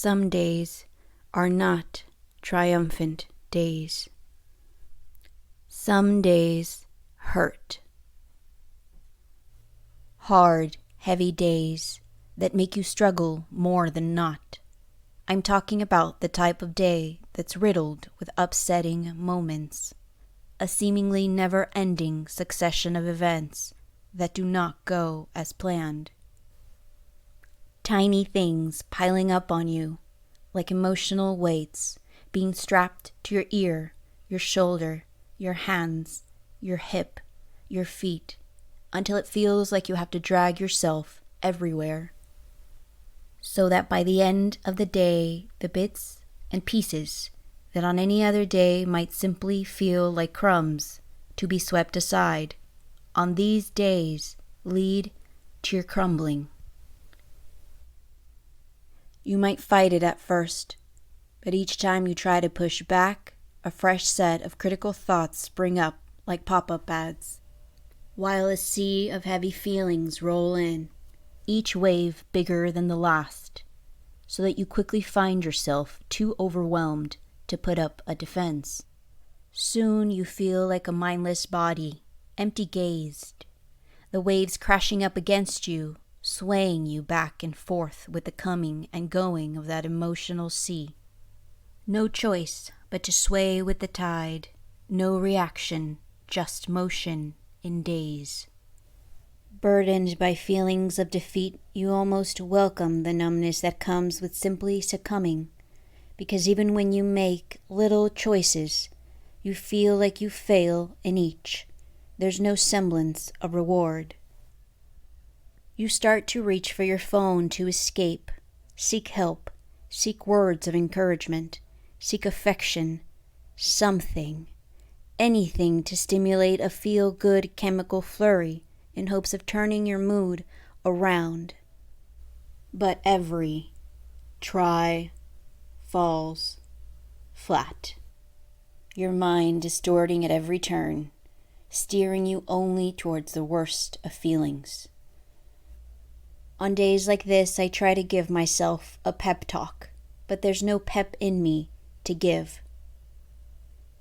Some days are not triumphant days. Some days hurt. Hard, heavy days that make you struggle more than not. I'm talking about the type of day that's riddled with upsetting moments, a seemingly never-ending succession of events that do not go as planned. Tiny things piling up on you, like emotional weights, being strapped to your ear, your shoulder, your hands, your hip, your feet, until it feels like you have to drag yourself everywhere. So that by the end of the day, the bits and pieces that on any other day might simply feel like crumbs to be swept aside, on these days lead to your crumbling. You might fight it at first, but each time you try to push back, a fresh set of critical thoughts spring up like pop-up ads, while a sea of heavy feelings roll in, each wave bigger than the last, so that you quickly find yourself too overwhelmed to put up a defense. Soon you feel like a mindless body, empty-gazed, the waves crashing up against you, swaying you back and forth with the coming and going of that emotional sea. No choice but to sway with the tide, no reaction, just motion in daze. Burdened by feelings of defeat, you almost welcome the numbness that comes with simply succumbing, because even when you make little choices, you feel like you fail in each. There's no semblance of reward. You start to reach for your phone to escape, seek help, seek words of encouragement, seek affection, something, anything to stimulate a feel-good chemical flurry in hopes of turning your mood around. But every try falls flat. Your mind distorting at every turn, steering you only towards the worst of feelings. On days like this, I try to give myself a pep talk, but there's no pep in me to give.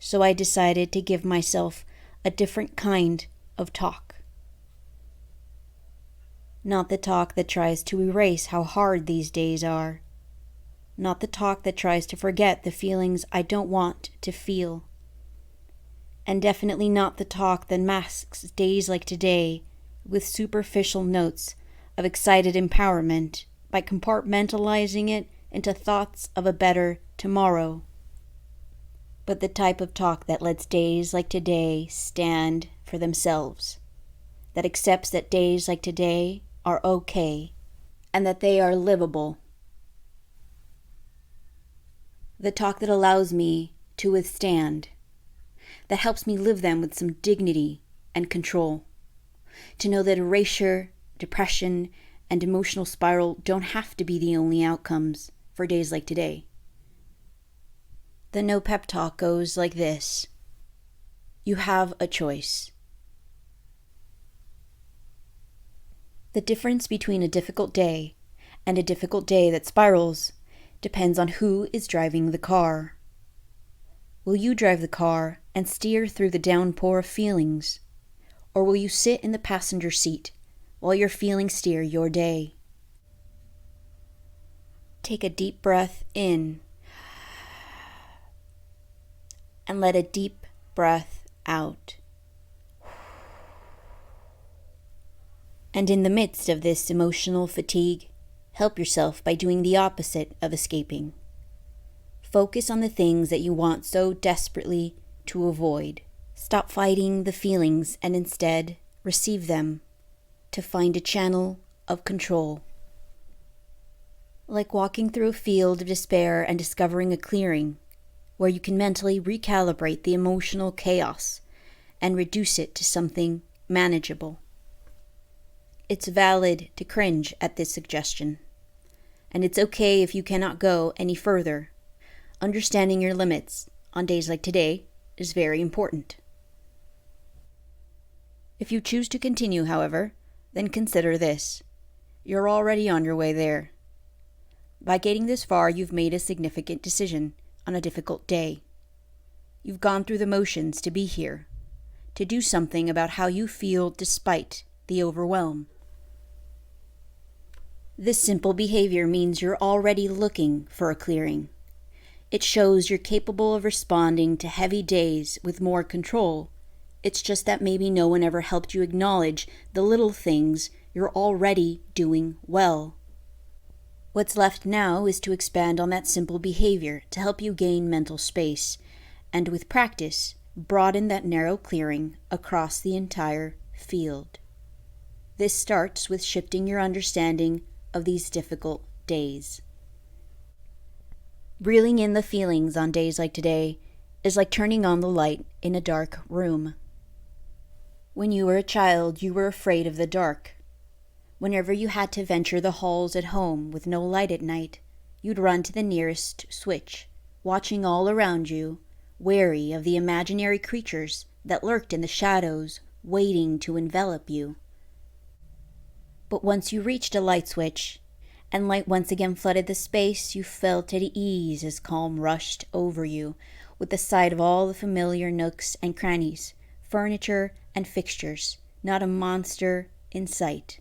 So I decided to give myself a different kind of talk. Not the talk that tries to erase how hard these days are. Not the talk that tries to forget the feelings I don't want to feel. And definitely not the talk that masks days like today with superficial notes of excited empowerment by compartmentalizing it into thoughts of a better tomorrow. But the type of talk that lets days like today stand for themselves, that accepts that days like today are okay and that they are livable. The talk that allows me to withstand, that helps me live them with some dignity and control, to know that erasure, depression, and emotional spiral don't have to be the only outcomes for days like today. The No Pep Talk goes like this. You have a choice. The difference between a difficult day and a difficult day that spirals depends on who is driving the car. Will you drive the car and steer through the downpour of feelings? Or will you sit in the passenger seat while your feelings steer your day? Take a deep breath in and let a deep breath out. And in the midst of this emotional fatigue, help yourself by doing the opposite of escaping. Focus on the things that you want so desperately to avoid. Stop fighting the feelings and instead receive them to find a channel of control. Like walking through a field of despair and discovering a clearing where you can mentally recalibrate the emotional chaos and reduce it to something manageable. It's valid to cringe at this suggestion, and it's okay if you cannot go any further. Understanding your limits on days like today is very important. If you choose to continue, however, then consider this. You're already on your way there. By getting this far, you've made a significant decision on a difficult day. You've gone through the motions to be here, to do something about how you feel despite the overwhelm. This simple behavior means you're already looking for a clearing. It shows you're capable of responding to heavy days with more control. It's just that maybe no one ever helped you acknowledge the little things you're already doing well. What's left now is to expand on that simple behavior to help you gain mental space, and with practice, broaden that narrow clearing across the entire field. This starts with shifting your understanding of these difficult days. Reeling in the feelings on days like today is like turning on the light in a dark room. When you were a child, you were afraid of the dark. Whenever you had to venture the halls at home with no light at night, you'd run to the nearest switch, watching all around you, wary of the imaginary creatures that lurked in the shadows, waiting to envelop you. But once you reached a light switch, and light once again flooded the space, you felt at ease as calm rushed over you, with the sight of all the familiar nooks and crannies, furniture and fixtures, not a monster in sight.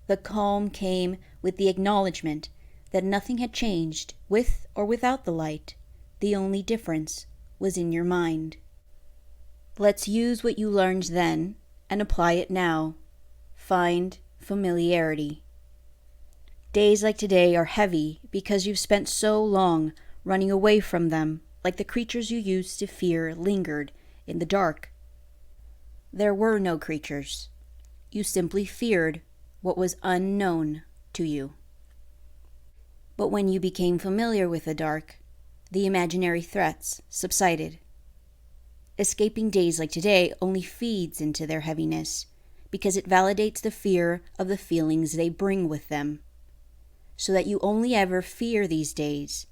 The calm came with the acknowledgement that nothing had changed with or without the light. The only difference was in your mind. Let's use what you learned then and apply it now. Find familiarity. Days like today are heavy because you've spent so long running away from them, like the creatures you used to fear lingered in the dark. There were no creatures. You simply feared what was unknown to you. But when you became familiar with the dark, the imaginary threats subsided. Escaping days like today only feeds into their heaviness because it validates the fear of the feelings they bring with them, so that you only ever fear these days,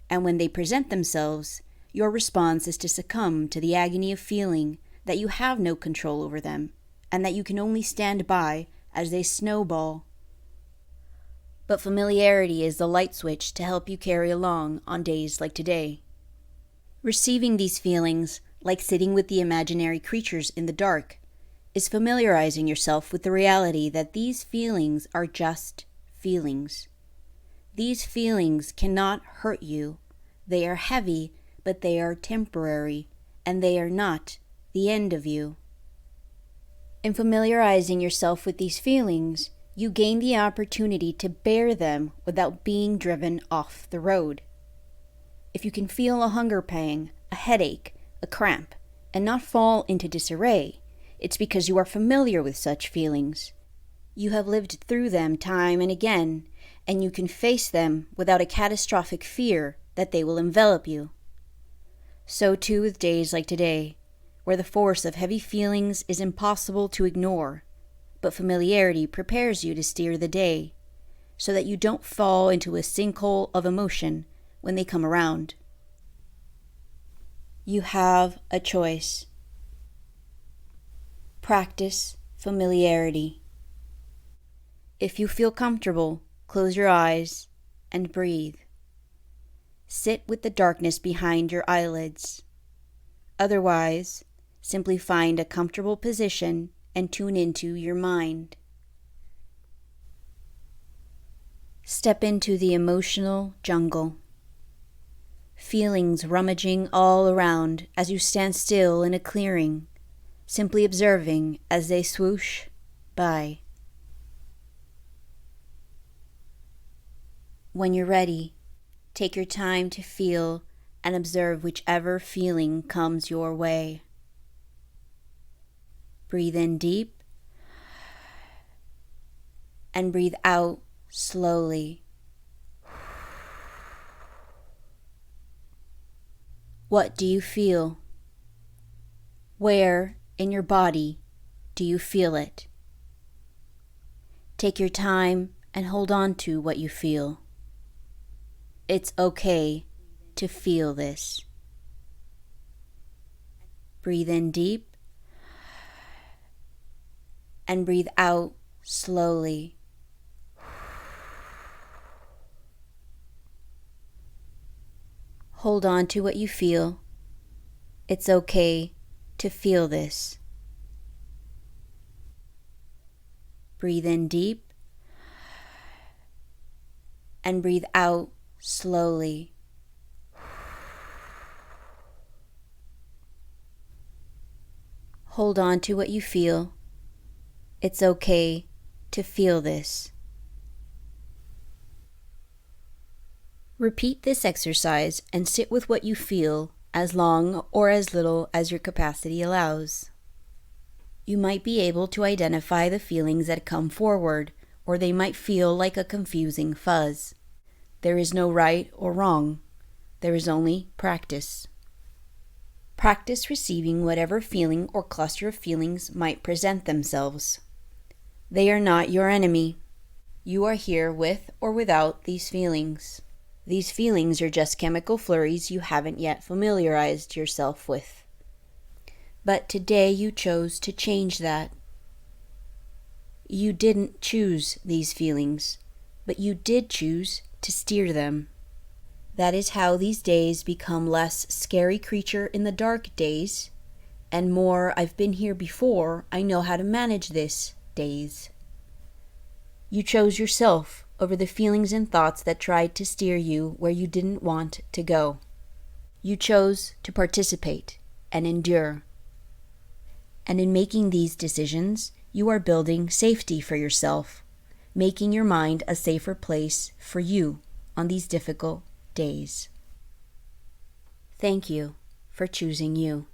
and when they present themselves, your response is to succumb to the agony of feeling that you have no control over them, and that you can only stand by as they snowball. But familiarity is the light switch to help you carry along on days like today. Receiving these feelings, like sitting with the imaginary creatures in the dark, is familiarizing yourself with the reality that these feelings are just feelings. These feelings cannot hurt you. They are heavy, but they are temporary, and they are not the end of you. In familiarizing yourself with these feelings, you gain the opportunity to bear them without being driven off the road. If you can feel a hunger pang, a headache, a cramp, and not fall into disarray, it's because you are familiar with such feelings. You have lived through them time and again, and you can face them without a catastrophic fear that they will envelop you. So too with days like today, where the force of heavy feelings is impossible to ignore, but familiarity prepares you to steer the day, so that you don't fall into a sinkhole of emotion when they come around. You have a choice. Practice familiarity. If you feel comfortable, close your eyes and breathe. Sit with the darkness behind your eyelids. Otherwise, simply find a comfortable position and tune into your mind. Step into the emotional jungle. Feelings rummaging all around as you stand still in a clearing, simply observing as they swoosh by. When you're ready, take your time to feel and observe whichever feeling comes your way. Breathe in deep and breathe out slowly. What do you feel? Where in your body do you feel it? Take your time and hold on to what you feel. It's okay to feel this. Breathe in deep and breathe out slowly. Hold on to what you feel. It's okay to feel this. Breathe in deep and breathe out slowly. Hold on to what you feel. It's okay to feel this. Repeat this exercise and sit with what you feel as long or as little as your capacity allows. You might be able to identify the feelings that come forward, or they might feel like a confusing fuzz. There is no right or wrong. There is only practice. Practice receiving whatever feeling or cluster of feelings might present themselves. They are not your enemy. You are here with or without these feelings. These feelings are just chemical flurries you haven't yet familiarized yourself with. But today you chose to change that. You didn't choose these feelings, but you did choose to steer them. That is how these days become less scary creature in the dark days, and more I've been here before, I know how to manage this days. You chose yourself over the feelings and thoughts that tried to steer you where you didn't want to go. You chose to participate and endure. And in making these decisions, you are building safety for yourself, making your mind a safer place for you on these difficult days. Thank you for choosing you.